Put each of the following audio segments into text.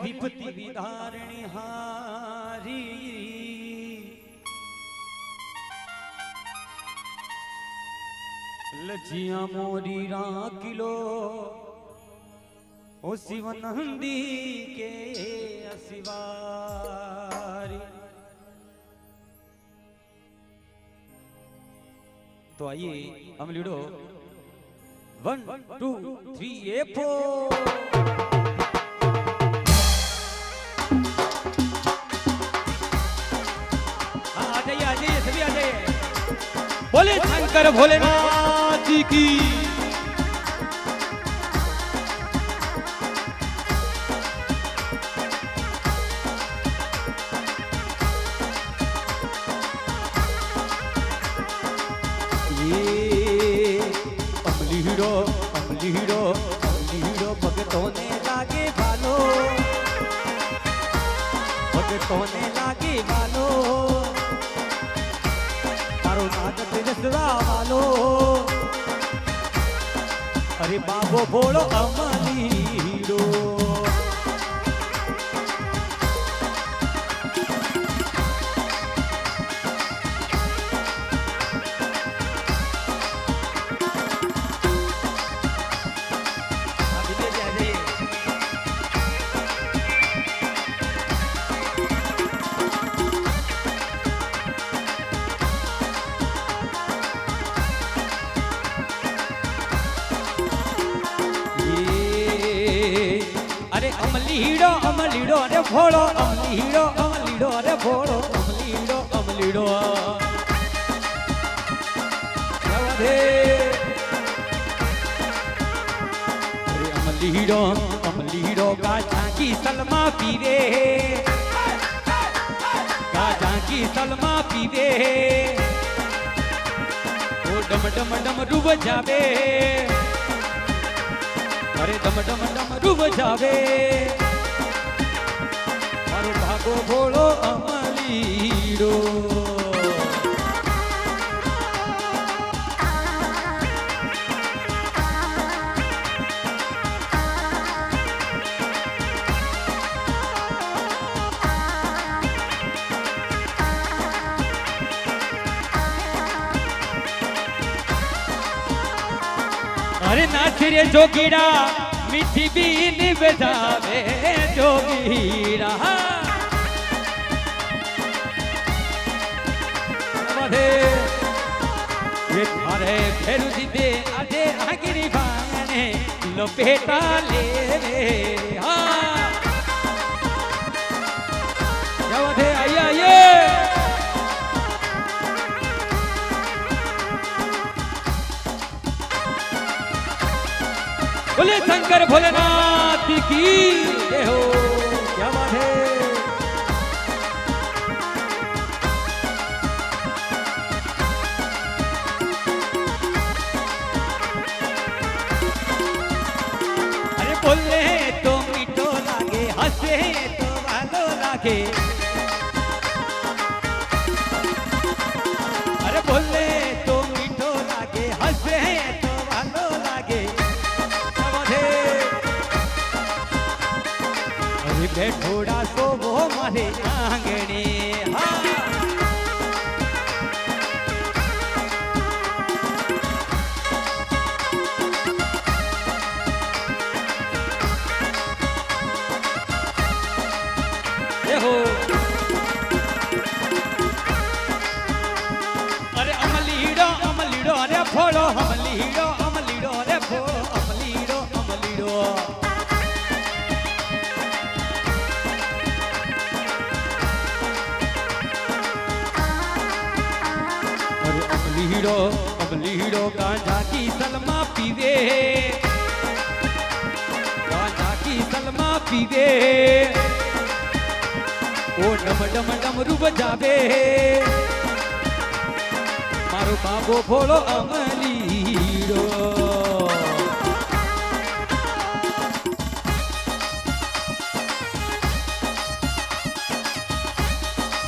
विपत्ति विदारिणी हारी लजिया मोरी राकिलो ओ शिव नंदी के असिवारी। तो आइए हम लूडो 1 2 3 4 बोले शंकर भोलेनाथ जी की। ये अमलीड़ो अमलीड़ो अमलीड़ो भगतों ने लागे भालो, भगतों ने लागे भालो, वालो अरे बाबो बोलो अमलीड़ो। अमलीड़ो अमलीड़ो अरे भोलो अमलीड़ो अमलीड़ो अरे भोलो अमलीड़ो अमलीड़ो अरे अमलीड़ो अमलीड़ो गाजा की सलमा पीवे, गाजा की सलमा पीवे वो डम डम डम डूब जावे, अरे डम डम डम डूब जावे मारो भागो भोलो अमलीड़ो। अरे नाच रे जोगीरा मीठी बीन बजावे जोगीरा, अरे फेरू दीदे आधे आगिरी भाने लपेटा ले रे हाँ आइए आइए। बोले शंकर भोलेनाथ की जय हो। क्या बात है। अरे बोले तो मीठो लागे, हंसे तो भालो लागे, अरे बोले तो मीठो लागे, हंसे तो भालो लागे बैठोड़ा सो वो मारे आंगणे हाँ। हो अरे अमलीड़ो अमलीड़ो अरे भोलो अमलीड़ो अमलीड़ो अरे भोलो अमलीड़ो अमलीड़ो। अमलीड़ो अमलीड़ो गांजा की सलमा पीवे, गांजा की सलमा पीवे ओ डम डम डम रूब जावे मारो बाबो भोलो अमलीड़ो।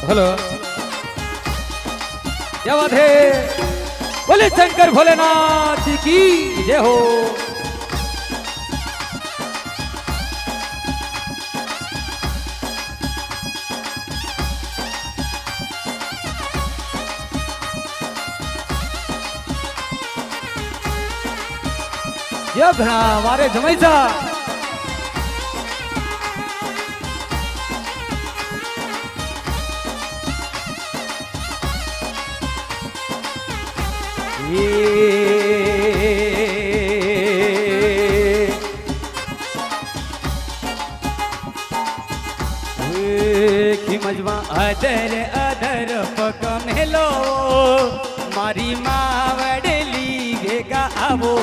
हेलो क्या बात है। बोले शंकर भोलेनाथ की जय हो। જે ઘણા વારે જમાઈ જા ખીમજમાં અધર અધર પગ મેલો મારી માવડલી ભેગા આવો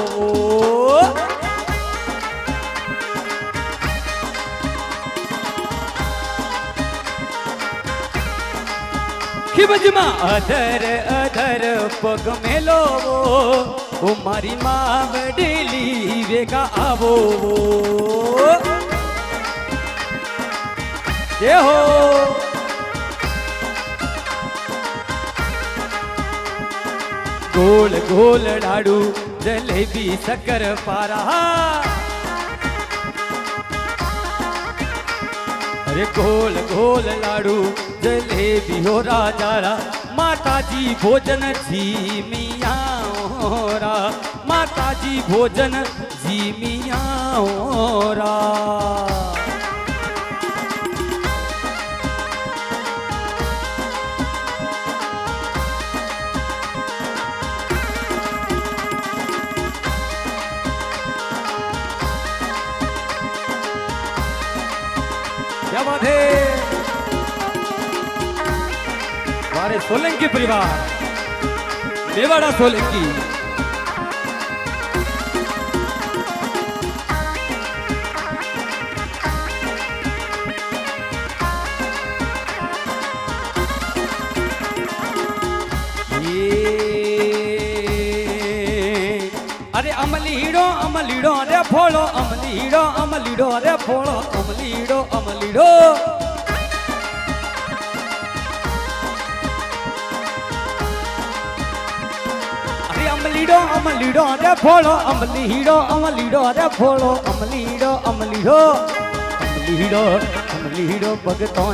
ખીમજમાં અધર અધર પગ મેલો ઓ મારી માવડલી ભેગા આવો જય હો ગોળ ગોળ લાડુ જલેબી શક્કર પારા અરે ગોળ ગોળ લાડુ જલેબી હો રાજારા માતાજી ભોજન જી મિયા ઓરા માતાજી ભોજન જી મિયા ઓરા क्या बात है हमारे सोलंकी परिवार मेवाड़ा सोलंकी अरे अमलीड़ो रे फोड़ो अमलीड़ो रे फोड़ो अमलीड़ो अरे अमलीड़ो रे फोड़ो अमलीड़ो रे फोड़ो अमलीड़ो भगतों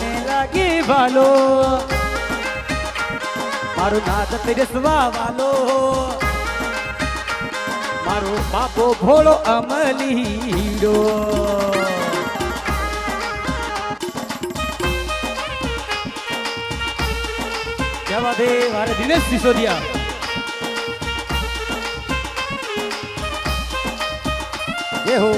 ने लागे वालो मारो नाद तिरसवा वालो मारो बापो भोलो अमलीड़ो क्या बात है हमारे दिनेश सिसोदिया ये हो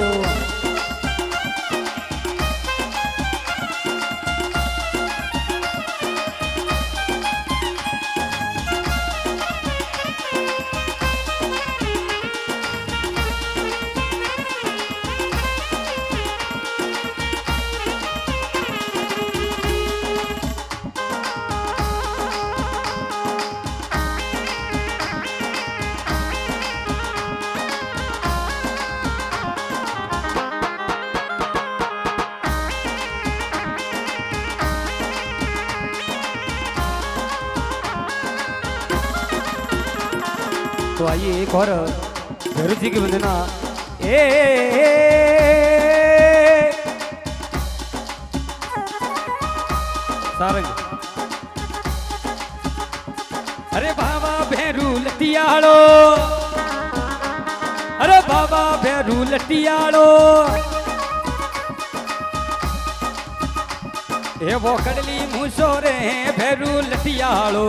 तो आइए एक और भैरव जी की वंदना सारंग अरे बाबा भैरू लटियालो अरे बाबा भैरू लटियालो ए वो कड़ली मूसो रे भैरू लटियालो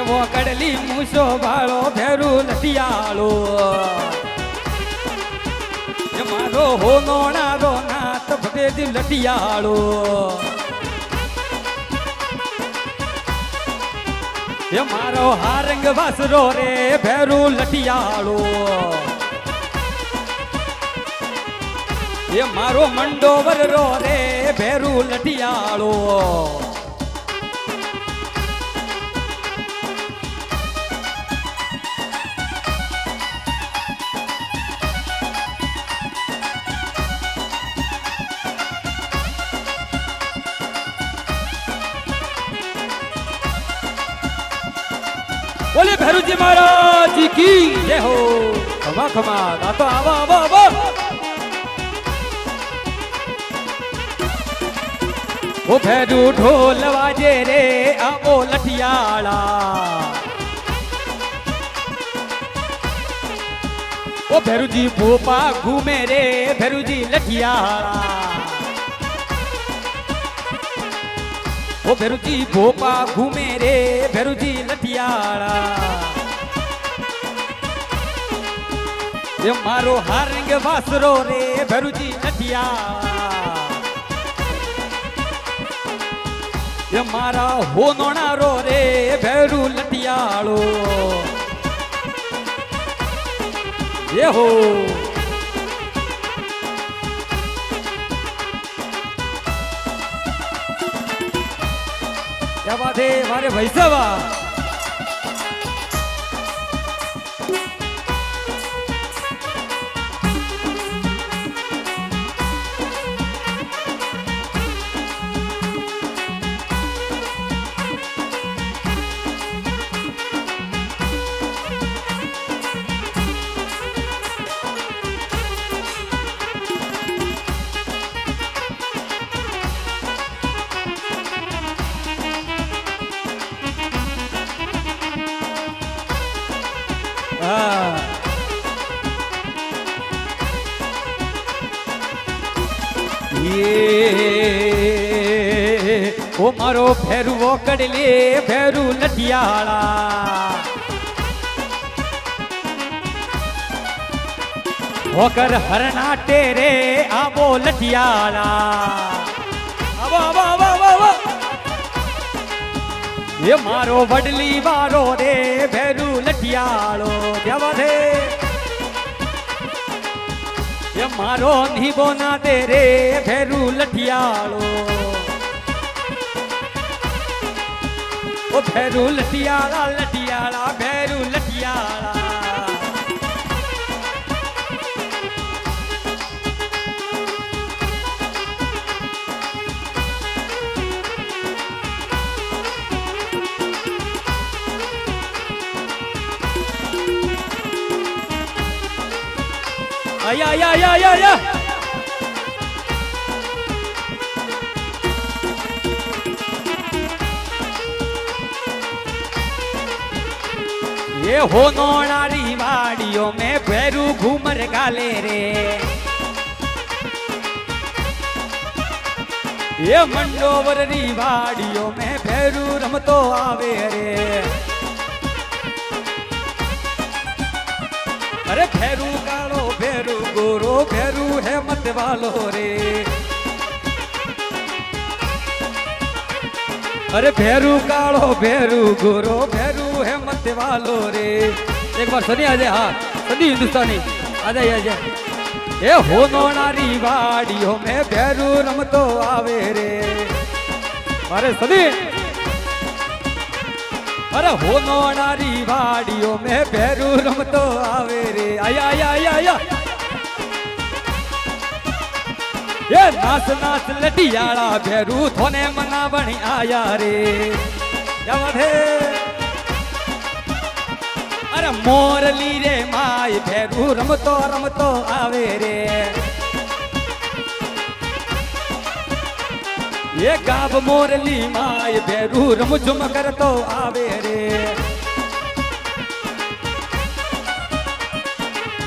एवो कड़ली मूसो बाळो भेरू लटियालो मारो हो नोणारो नाथ भगेदी लटियालो ये मारो हारंग वासरो रे भेरू लटियालो ये मारो मंडोवर रो रे भेरू लटियालो बोले भैरू जी महाराज जी की जय हो खमा खमा गातो आवा आवा आवा ओ भैरू ढोल वाजे रे आबो लठियाला ओ भैरू जी भोपा घूमे रे भैरू जी लठियाला ओ भैरू जी भोपा घूमे रे भैरू जी लठियाला ये मारो हारंग वासरो रे भैरू जी लठियाला ये मारा होनोणारो रे भैरू लठियालो ये हो क्या बात है हमारे भाई साहब ओ मारो भैरू वो कड़ले भैरू लठियाला होकर हरना टेरे आबो लठियाला आबो आबो आबो आबो आबो ये मारो वडली वारो रे भैरू लठियालो क्या बात है ये मारो नीबो ना दे रे भैरू लठियालो ओ भैरू लठियाला लठियाला भैरू लठियाला आया आया आया आया आया ये हो नोणारी वाड़ियों में भैरू घूमर गाले रे ये मंडोवरी वाड़ियों में भैरू रमतो आवे रे अरे भैरू कालो भैरू गोरो भैरू है मत वालो रे अरे भैरू कालो भैरू गोरो भैरू है मत वालो रे एक बार सनी आ जाए हाँ सनी हिंदुस्तानी आ जाए आ जाए ये हो नोणारी वाड़ियों में भैरू रमतो आवे रे अरे सनी अरे हो नोणारी वाड़ियों में भैरू रमतो आवे रे आया आया आया आया ये नाच नाच लठियाला भैरू थोने मना बनी आया रे क्या बात है अरे मोरली रे माय भैरू रमतो रमतो आवे रे ये गाब मोरली माय भैरू रमझुम करतो आवे रे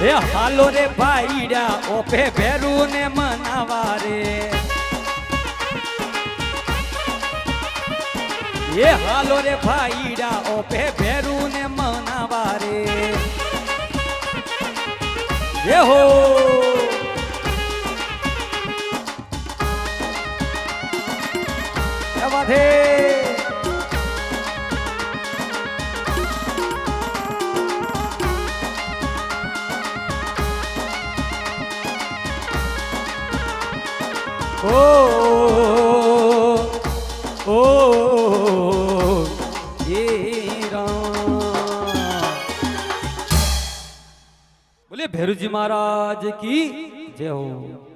ये हालो रे भाईड़ा ओपे भैरू ने मनावा रे ये हालो रे भाईड़ा ओपे भैरू ने मनावा रे ये हो क्या बात है ओ ओ ये राम बोले भैरू जी महाराज की जय हो।